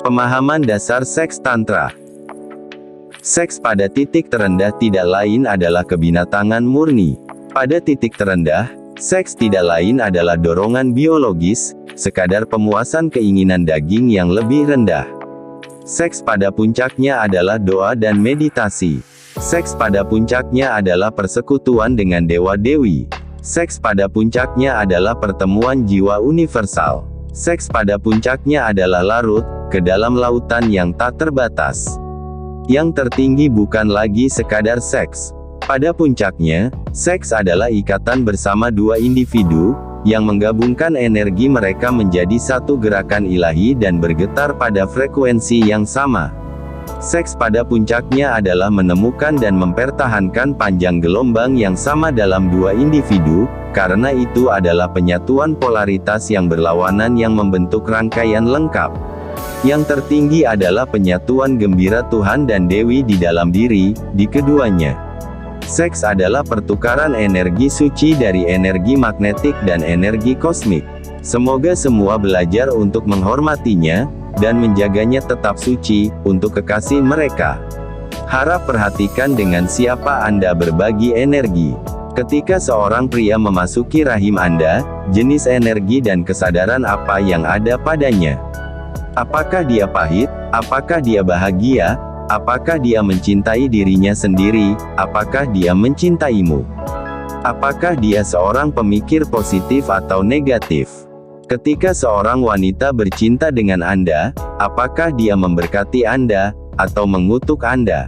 Pemahaman dasar seks tantra. Seks pada titik terendah tidak lain adalah kebinatangan murni. Pada titik terendah, seks tidak lain adalah dorongan biologis, sekadar pemuasan keinginan daging yang lebih rendah. Seks pada puncaknya adalah doa dan meditasi. Seks pada puncaknya adalah persekutuan dengan dewa-dewi. Seks pada puncaknya adalah pertemuan jiwa universal. Seks pada puncaknya adalah larut ke dalam lautan yang tak terbatas. Yang tertinggi bukan lagi sekadar seks. Pada puncaknya, seks adalah ikatan bersama dua individu, yang menggabungkan energi mereka menjadi satu gerakan ilahi dan bergetar pada frekuensi yang sama. Seks pada puncaknya adalah menemukan dan mempertahankan panjang gelombang yang sama dalam dua individu, karena itu adalah penyatuan polaritas yang berlawanan yang membentuk rangkaian lengkap. Yang tertinggi adalah penyatuan gembira Tuhan dan Dewi di dalam diri, di keduanya. Seks adalah pertukaran energi suci dari energi magnetik dan energi kosmik. Semoga semua belajar untuk menghormatinya, dan menjaganya tetap suci, untuk kekasih mereka. Harap perhatikan dengan siapa Anda berbagi energi. Ketika seorang pria memasuki rahim Anda, jenis energi dan kesadaran apa yang ada padanya? Apakah dia pahit? Apakah dia bahagia? Apakah dia mencintai dirinya sendiri? Apakah dia mencintaimu? Apakah dia seorang pemikir positif atau negatif? Ketika seorang wanita bercinta dengan Anda, apakah dia memberkati Anda, atau mengutuk Anda?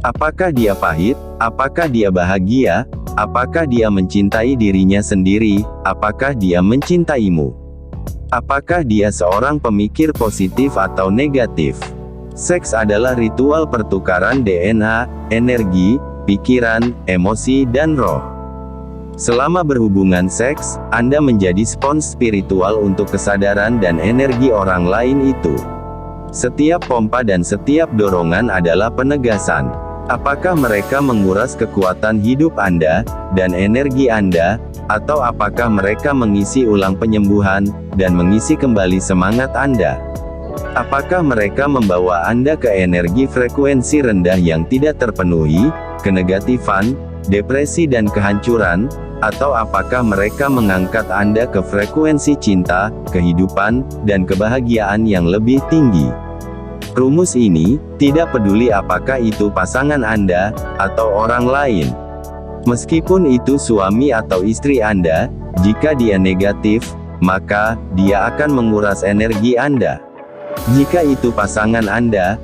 Apakah dia pahit? Apakah dia bahagia? Apakah dia mencintai dirinya sendiri? Apakah dia mencintaimu? Apakah dia seorang pemikir positif atau negatif? Seks adalah ritual pertukaran DNA, energi, pikiran, emosi dan roh. Selama berhubungan seks, Anda menjadi spons spiritual untuk kesadaran dan energi orang lain itu. Setiap pompa dan setiap dorongan adalah penegasan. Apakah mereka menguras kekuatan hidup Anda, dan energi Anda, atau apakah mereka mengisi ulang penyembuhan, dan mengisi kembali semangat Anda? Apakah mereka membawa Anda ke energi frekuensi rendah yang tidak terpenuhi, kenegatifan, depresi dan kehancuran, atau apakah mereka mengangkat Anda ke frekuensi cinta, kehidupan, dan kebahagiaan yang lebih tinggi? Rumus ini, tidak peduli apakah itu pasangan Anda, atau orang lain. Meskipun itu suami atau istri Anda, jika dia negatif, maka, dia akan menguras energi Anda. Jika itu pasangan Anda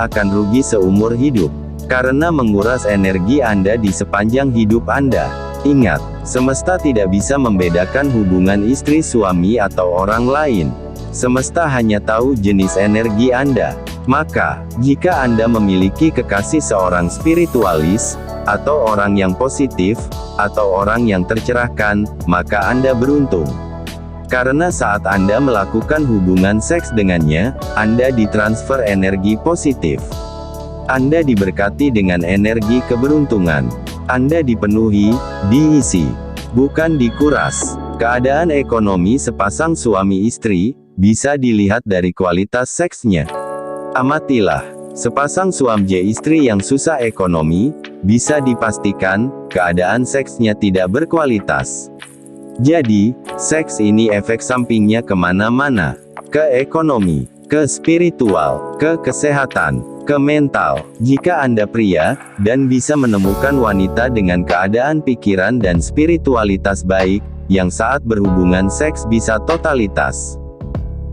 akan rugi seumur hidup. Karena menguras energi Anda di sepanjang hidup Anda. Ingat, semesta tidak bisa membedakan hubungan istri suami atau orang lain. Semesta hanya tahu jenis energi Anda. Maka, jika Anda memiliki kekasih seorang spiritualis, atau orang yang positif, atau orang yang tercerahkan, maka Anda beruntung. Karena saat Anda melakukan hubungan seks dengannya, Anda ditransfer energi positif. Anda diberkati dengan energi keberuntungan. Anda dipenuhi, diisi, bukan dikuras. Keadaan ekonomi sepasang suami istri, bisa dilihat dari kualitas seksnya. Amatilah, sepasang suami istri yang susah ekonomi, bisa dipastikan, keadaan seksnya tidak berkualitas. Jadi, seks ini efek sampingnya kemana-mana. Ke ekonomi, ke spiritual, ke kesehatan, ke mental. Jika Anda pria, dan bisa menemukan wanita dengan keadaan pikiran dan spiritualitas baik, yang saat berhubungan seks bisa totalitas,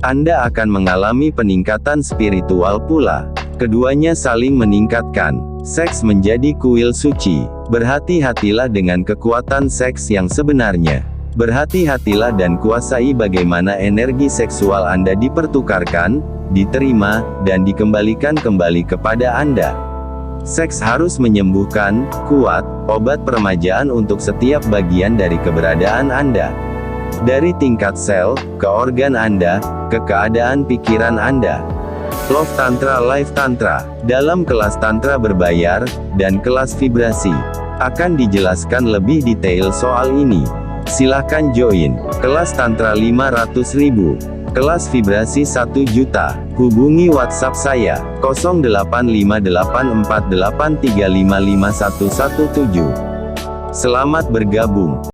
Anda akan mengalami peningkatan spiritual pula. Keduanya saling meningkatkan. Seks menjadi kuil suci. Berhati-hatilah dengan kekuatan seks yang sebenarnya. Berhati-hatilah dan kuasai bagaimana energi seksual Anda dipertukarkan, diterima, dan dikembalikan kembali kepada Anda. Seks harus menyembuhkan, kuat, obat peremajaan untuk setiap bagian dari keberadaan Anda. Dari tingkat sel, ke organ Anda, ke keadaan pikiran Anda. Love Tantra Live Tantra, dalam kelas Tantra berbayar, dan kelas vibrasi, akan dijelaskan lebih detail soal ini. Silahkan join, kelas Tantra 500.000. Kelas vibrasi 1 juta. Hubungi WhatsApp saya, 08584835551117. Selamat bergabung.